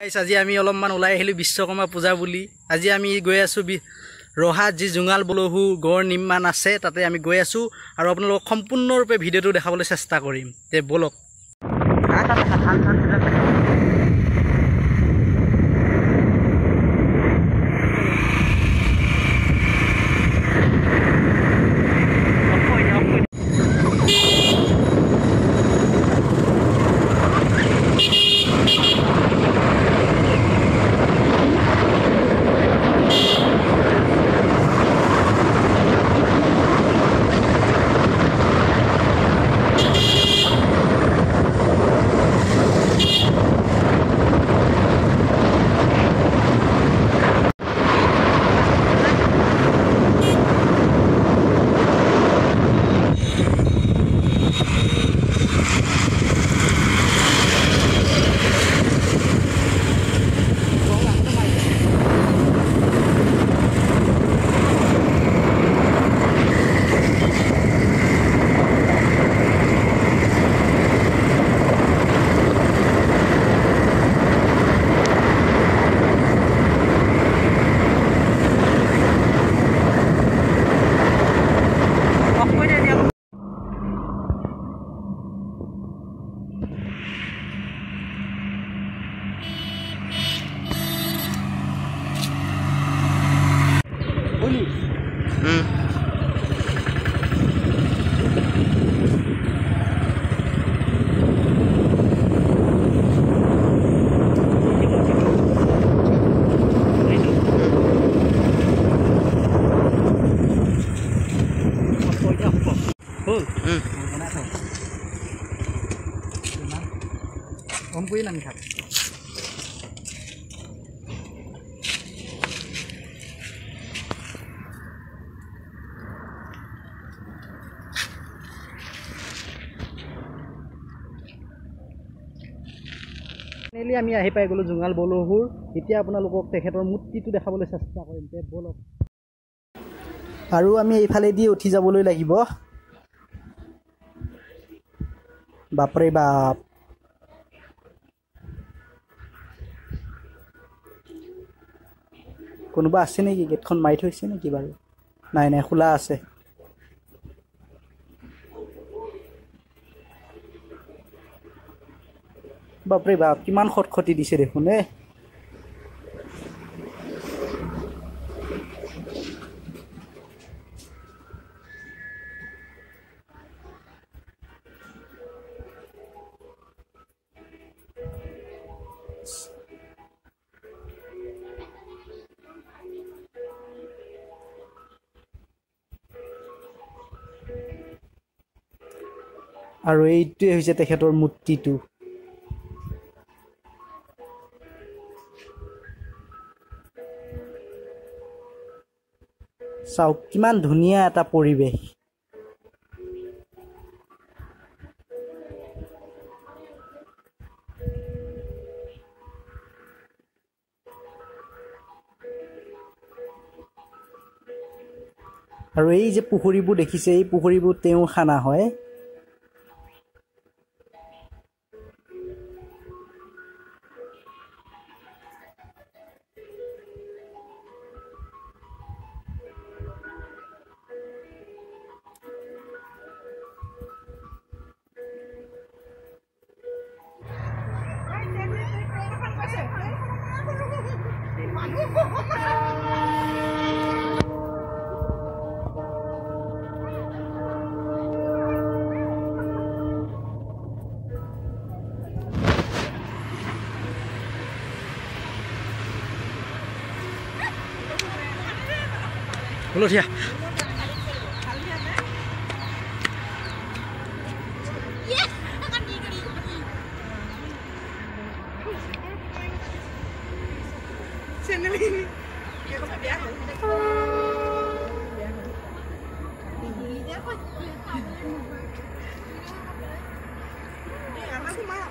আজি আমি অলপমান ওলাই আহিলো বিশ্বকৰ্মা পূজা বুলি। আজি আমি গৈ আছো ৰহাত যি জুঙাল বলহু গড় নিৰ্মাণ আছে তাতে আমি গৈ আছো আৰু আপোনালোকক সম্পূৰ্ণৰূপে ভিডিঅ'টো দেখাবলৈ চেষ্টা কৰিম। তে বলক। Kuih langครับনেলি আমি আহি পাই গলো জুঙাল বলহুৰ। এতিয়া আপোনালোকক তেখেতৰ মূৰ্তিটো দেখাবলৈ চেষ্টা কৰিম। তে বলক। আৰু আমি এইফালে দি উঠি যাবলৈ লাগিব। বাপৰে বাপ, কোনোবা আছে নেকি? গেটখন মাৰি থৈছে নেকি বাৰু? নাই নাই, খোলা আছে। বাপৰে বাপ, কিমান খটখটি দিছে দেখোন। আৰু এইটোৱে হৈছে তেখেতৰ মূৰ্তিটো। চাওক কিমান ধুনীয়া এটা পৰিৱেশ। আৰু এই যে পুখুৰীবোৰ দেখিছে, এই পুখুৰীবোৰ তেওঁ খানা হয়। Halo dia. Channel ini. Karena aku malah